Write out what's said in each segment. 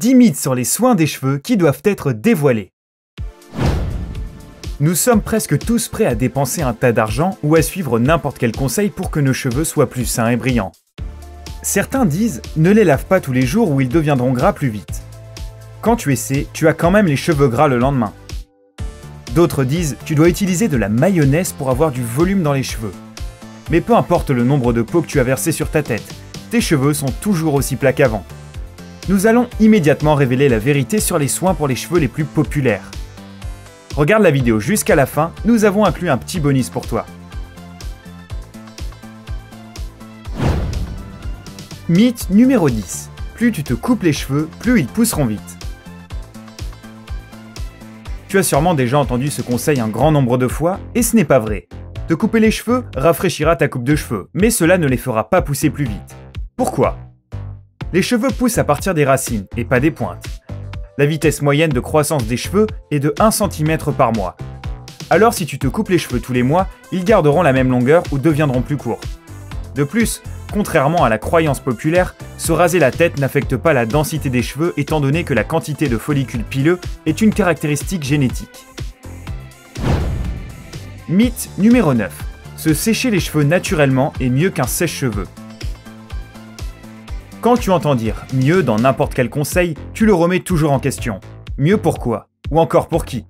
10 mythes sur les soins des cheveux qui doivent être dévoilés. Nous sommes presque tous prêts à dépenser un tas d'argent ou à suivre n'importe quel conseil pour que nos cheveux soient plus sains et brillants. Certains disent « ne les lave pas tous les jours ou ils deviendront gras plus vite ». Quand tu essaies, tu as quand même les cheveux gras le lendemain. D'autres disent « tu dois utiliser de la mayonnaise pour avoir du volume dans les cheveux ». Mais peu importe le nombre de pots que tu as versé sur ta tête, tes cheveux sont toujours aussi plats qu'avant. Nous allons immédiatement révéler la vérité sur les soins pour les cheveux les plus populaires. Regarde la vidéo jusqu'à la fin, nous avons inclus un petit bonus pour toi. Mythe numéro 10. Plus tu te coupes les cheveux, plus ils pousseront vite. Tu as sûrement déjà entendu ce conseil un grand nombre de fois, et ce n'est pas vrai. Te couper les cheveux rafraîchira ta coupe de cheveux, mais cela ne les fera pas pousser plus vite. Pourquoi ? Les cheveux poussent à partir des racines, et pas des pointes. La vitesse moyenne de croissance des cheveux est de 1 cm par mois. Alors si tu te coupes les cheveux tous les mois, ils garderont la même longueur ou deviendront plus courts. De plus, contrairement à la croyance populaire, se raser la tête n'affecte pas la densité des cheveux étant donné que la quantité de follicules pileux est une caractéristique génétique. Mythe numéro 9. Se sécher les cheveux naturellement est mieux qu'un sèche-cheveux. Quand tu entends dire « mieux » dans n'importe quel conseil, tu le remets toujours en question. Mieux pourquoi ? Ou encore pour qui ?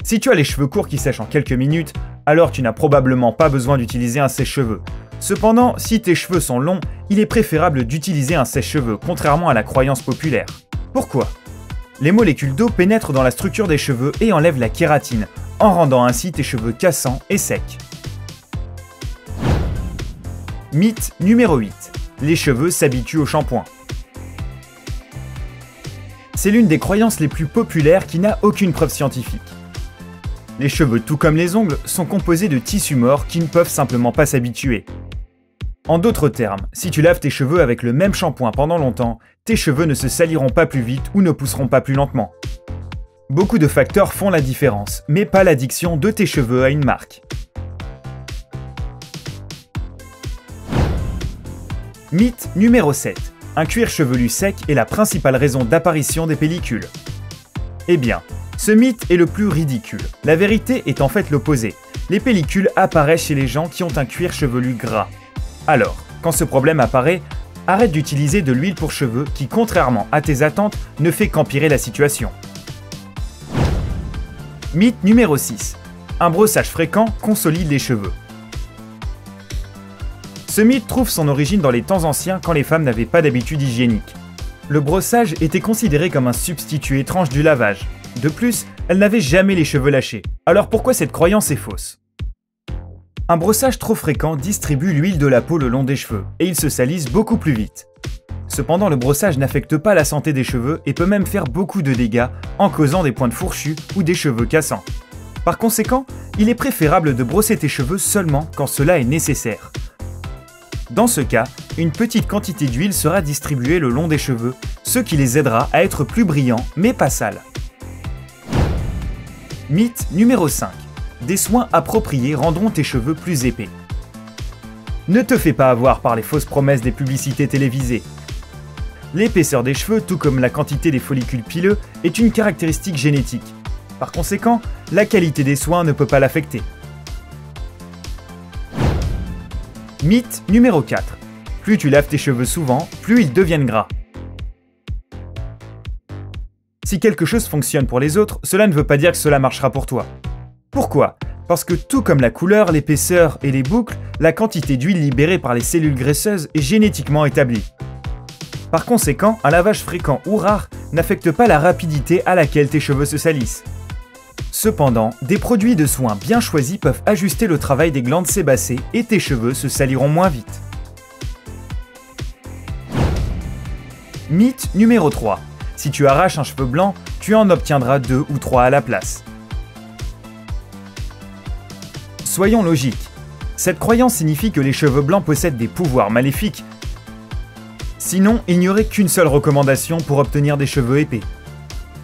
Si tu as les cheveux courts qui sèchent en quelques minutes, alors tu n'as probablement pas besoin d'utiliser un sèche-cheveux. Cependant, si tes cheveux sont longs, il est préférable d'utiliser un sèche-cheveux, contrairement à la croyance populaire. Pourquoi ? Les molécules d'eau pénètrent dans la structure des cheveux et enlèvent la kératine, en rendant ainsi tes cheveux cassants et secs. Mythe numéro 8. Les cheveux s'habituent au shampoing. C'est l'une des croyances les plus populaires qui n'a aucune preuve scientifique. Les cheveux, tout comme les ongles, sont composés de tissus morts qui ne peuvent simplement pas s'habituer. En d'autres termes, si tu laves tes cheveux avec le même shampoing pendant longtemps, tes cheveux ne se saliront pas plus vite ou ne pousseront pas plus lentement. Beaucoup de facteurs font la différence, mais pas l'addiction de tes cheveux à une marque. Mythe numéro 7. Un cuir chevelu sec est la principale raison d'apparition des pellicules. Eh bien, ce mythe est le plus ridicule. La vérité est en fait l'opposé. Les pellicules apparaissent chez les gens qui ont un cuir chevelu gras. Alors, quand ce problème apparaît, arrête d'utiliser de l'huile pour cheveux qui, contrairement à tes attentes, ne fait qu'empirer la situation. Mythe numéro 6. Un brossage fréquent consolide les cheveux. Ce mythe trouve son origine dans les temps anciens quand les femmes n'avaient pas d'habitude hygiénique. Le brossage était considéré comme un substitut étrange du lavage. De plus, elles n'avaient jamais les cheveux lâchés. Alors pourquoi cette croyance est fausse ? Un brossage trop fréquent distribue l'huile de la peau le long des cheveux, et ils se salissent beaucoup plus vite. Cependant, le brossage n'affecte pas la santé des cheveux et peut même faire beaucoup de dégâts en causant des pointes fourchues ou des cheveux cassants. Par conséquent, il est préférable de brosser tes cheveux seulement quand cela est nécessaire. Dans ce cas, une petite quantité d'huile sera distribuée le long des cheveux, ce qui les aidera à être plus brillants mais pas sales. Mythe numéro 5. Des soins appropriés rendront tes cheveux plus épais. Ne te fais pas avoir par les fausses promesses des publicités télévisées. L'épaisseur des cheveux, tout comme la quantité des follicules pileux, est une caractéristique génétique. Par conséquent, la qualité des soins ne peut pas l'affecter. Mythe numéro 4. Plus tu laves tes cheveux souvent, plus ils deviennent gras. Si quelque chose fonctionne pour les autres, cela ne veut pas dire que cela marchera pour toi. Pourquoi ? Parce que tout comme la couleur, l'épaisseur et les boucles, la quantité d'huile libérée par les cellules graisseuses est génétiquement établie. Par conséquent, un lavage fréquent ou rare n'affecte pas la rapidité à laquelle tes cheveux se salissent. Cependant, des produits de soins bien choisis peuvent ajuster le travail des glandes sébacées et tes cheveux se saliront moins vite. Mythe numéro 3. Si tu arraches un cheveu blanc, tu en obtiendras 2 ou 3 à la place. Soyons logiques. Cette croyance signifie que les cheveux blancs possèdent des pouvoirs maléfiques. Sinon, il n'y aurait qu'une seule recommandation pour obtenir des cheveux épais.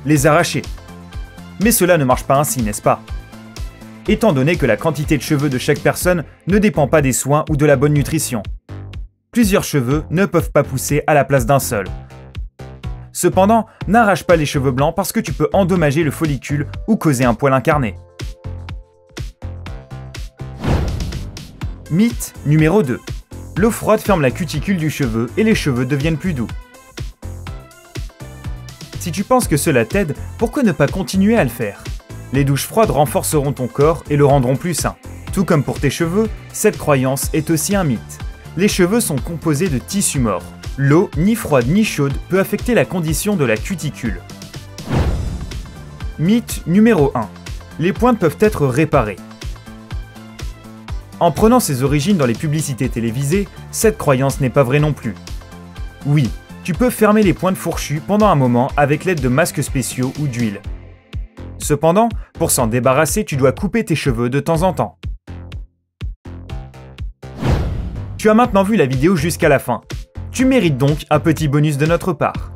Les arracher. Mais cela ne marche pas ainsi, n'est-ce pas ? Étant donné que la quantité de cheveux de chaque personne ne dépend pas des soins ou de la bonne nutrition. Plusieurs cheveux ne peuvent pas pousser à la place d'un seul. Cependant, n'arrache pas les cheveux blancs parce que tu peux endommager le follicule ou causer un poil incarné. Mythe numéro 2. L'eau froide ferme la cuticule du cheveu et les cheveux deviennent plus doux. Si tu penses que cela t'aide, pourquoi ne pas continuer à le faire? Les douches froides renforceront ton corps et le rendront plus sain. Tout comme pour tes cheveux, cette croyance est aussi un mythe. Les cheveux sont composés de tissus morts. L'eau, ni froide ni chaude, peut affecter la condition de la cuticule. Mythe numéro 1. Les pointes peuvent être réparées. En prenant ses origines dans les publicités télévisées, cette croyance n'est pas vraie non plus. Oui, tu peux fermer les pointes fourchues pendant un moment avec l'aide de masques spéciaux ou d'huile. Cependant, pour s'en débarrasser, tu dois couper tes cheveux de temps en temps. Tu as maintenant vu la vidéo jusqu'à la fin. Tu mérites donc un petit bonus de notre part.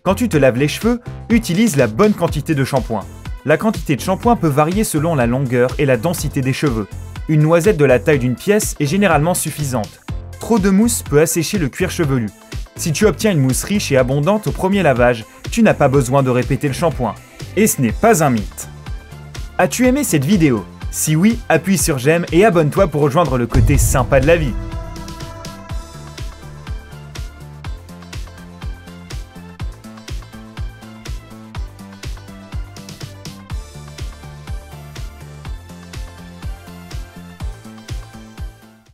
Quand tu te laves les cheveux, utilise la bonne quantité de shampoing. La quantité de shampoing peut varier selon la longueur et la densité des cheveux. Une noisette de la taille d'une pièce est généralement suffisante. Trop de mousse peut assécher le cuir chevelu. Si tu obtiens une mousse riche et abondante au premier lavage, tu n'as pas besoin de répéter le shampoing. Et ce n'est pas un mythe. As-tu aimé cette vidéo? Si oui, appuie sur j'aime et abonne-toi pour rejoindre le côté sympa de la vie.